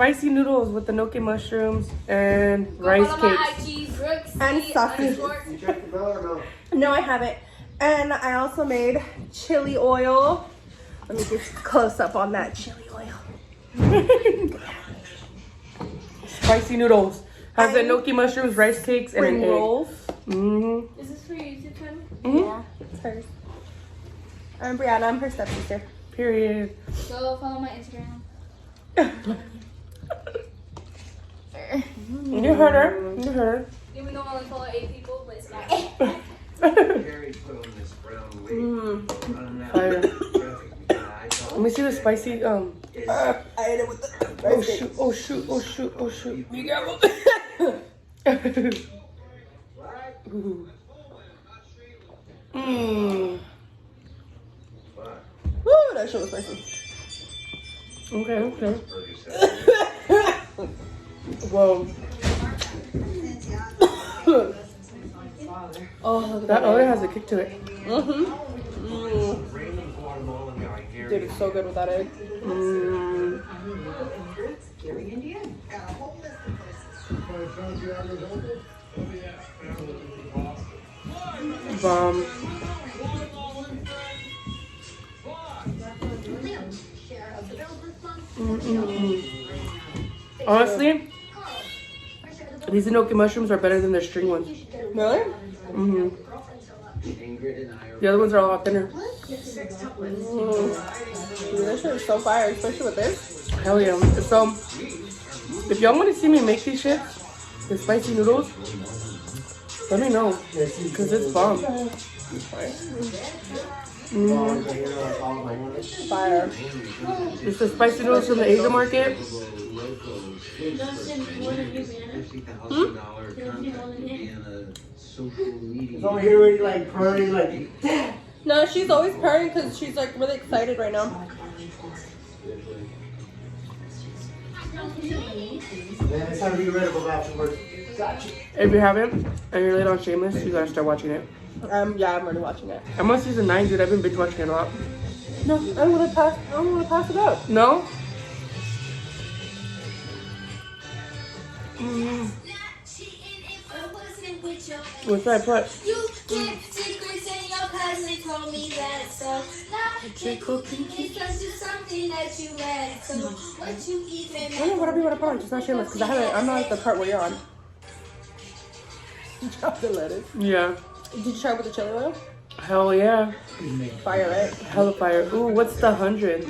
spicy noodles with the gnocchi mushrooms and rice cakes. And sausage. You checked the bell or no? No, I haven't. And I also made chili oil. Let me get close up on that chili oil. Spicy noodles. Has the gnocchi mushrooms, rice cakes, and an Spring egg. rolls. Mm-hmm. Is this for your YouTube channel? Mm-hmm. Yeah, it's hers. I'm Brianna. I'm her stepsister. Period. Go follow my Instagram. You heard her. You heard her. Even though I only follow 8 people, but it's not. Gary put on this brown wig. Running out Fire. of traffic. Let me see the spicy. I ate it with the Oh rice shoot! cakes. Oh shoot! Oh shoot! Oh shoot! You got one. Mmm. Woo, that shit was spicy. Okay. Okay. Whoa. Oh, That other has a kick to it. Mm-hmm. Dude, it's so good with that egg. Mmm. Bomb. Honestly, these gnocchi mushrooms are better than their string ones. Really? Mm-hmm. The other ones are a lot thinner. Dude, this shit is so fire, especially with this. Hell yeah. So, if y'all want to see me make these shits, the spicy noodles, let me know. Because it's bomb. Mm-hmm. Fire. It's the spicy noodles from the Asian market. It's over here already like purring like. No, she's always purring because she's like really excited right now. Man, it's time to be read about afterwards. Gotcha. If you haven't, and you're late on Shameless, you gotta start watching it. Yeah, I'm already watching it. I'm on season 9, dude. I've been binge watching it a lot. No, I'm gonna pass it up. No? Mm. What's that put? You kept secrets and your cousin told me that. So logical it's just something that you had. So what you even I don't know, whatever you want to put on, just not Shameless, because I'm not at the part where you're on. You dropped the lettuce. Yeah. Did you try with the chili oil? Hell yeah. Fire, right? Hella fire. Ooh, what's the 100?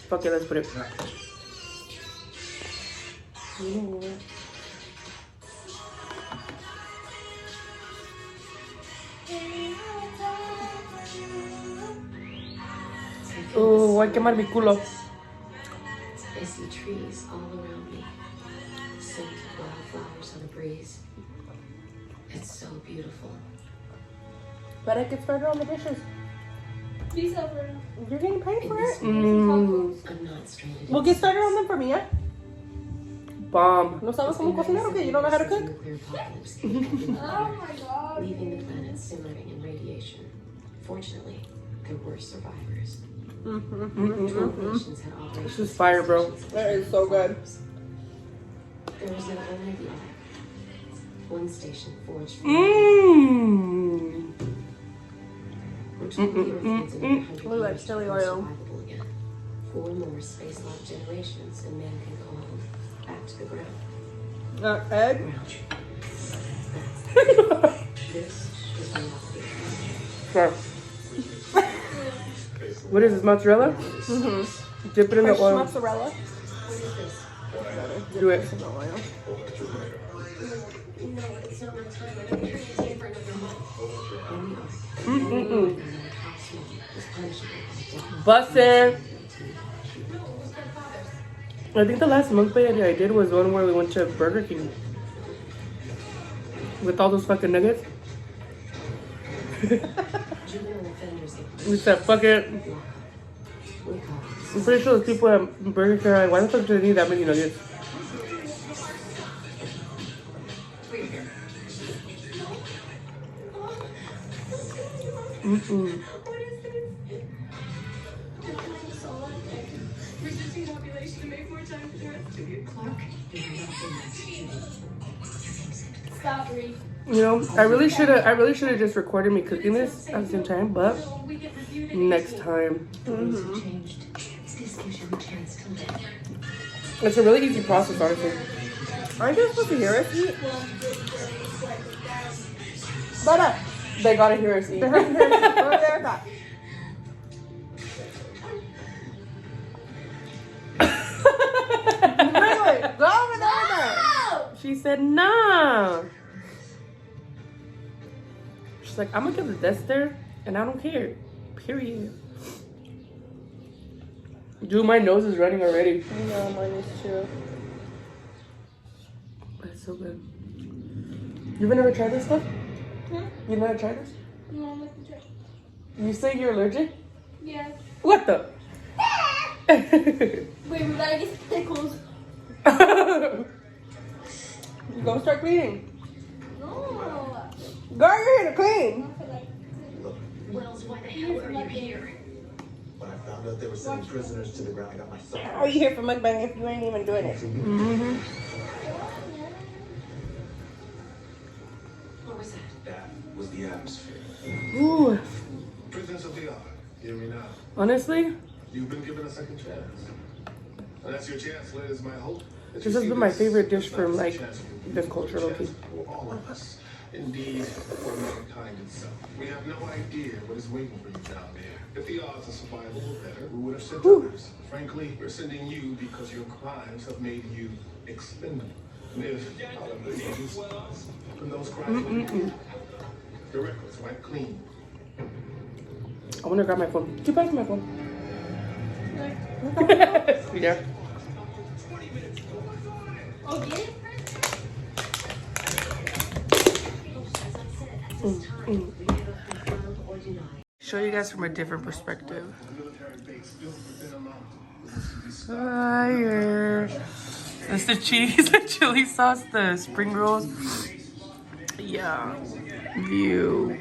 Fuck it, let's put it. Ooh, hay que quemar mi culo. I see trees all around me, scent of wildflowers on the breeze. It's so beautiful. Better get started on the dishes. Please over. You're getting paid for it. Mm, I'm not stranded. We'll get started on them for me, yeah? bomb. ¿No sabes cómo cocinar? Okay, you don't know how to cook? Nuclear apocalypse Oh my god. leaving the planet simmering in radiation. Fortunately, there were survivors. Nations had operations. This is fire, bro. That is so good. There was no only the other. One station forged from Mmm. which will be Earth's in 100 Look at that years chili before oil. survivable again. 4 more space-locked generations and man can go home, back to the ground. Egg? This is reality. Sure. What is this, mozzarella? Mm-hmm. Dip it in the Fresh oil. mozzarella. Do it. In the oil. No, it's not my time. I don't care if you take for another month. Mm-mm-mm. Is punishable by death. Bussin'. I think the last mukbang I did was one where we went to Burger King with all those fucking nuggets. Juvenile offenders get We said, fuck it. we call I'm pretty sure those people at Burger King are like, why the fuck do they need that many nuggets? Mm-mm. Resisting ovulation to make more time for the rest of you. Stop, Reed. You know, I really should have just recorded me cooking this at the same time, but next time. Changed. This gives you a chance to live. It's a really easy process, honestly. Aren't you supposed to hear us eat? They gotta hear us eat. They have to hear us eat. Go over there with that. Wait, go over there with that. She said, nah. She's like, I'm gonna give the desk there, and I don't care. Period. Dude, my nose is running already. I know, mine is too. It's so good. You've never tried this stuff? Huh? You've never tried this? No, I'm not gonna try. You say you're allergic? Yeah. What the? Wait, we gotta get pickles. Go start cleaning. No. Girl, you're here to clean. Wells, why the hell are you here? When I found out they were sending prisoners to the ground, I got myself. How are you here for mukbang if you ain't even doing it? Mm-hmm. What was that? That was the atmosphere. Ooh. Prisoners of the art, hear me now. Honestly, You've been given a second chance. And that's your chance, Liz, my hope. that this you has see been my this favorite dish as not from as a like chance for you, this but a culture, chance Loki. for all of us. Indeed, for mankind itself. We have no idea what is waiting for you down there. If the odds of survival were better, we would have sent others. Frankly, we're sending you because your crimes have made you expendable. And if, out of negligence, from those crimes, your records wipe clean. I want to grab my phone. Keep passing my phone. Yeah. Oh, get it? Show you guys from a different perspective. Military base built within a mountain. Fire. That's the cheese, the chili sauce, the spring rolls. Yeah. View.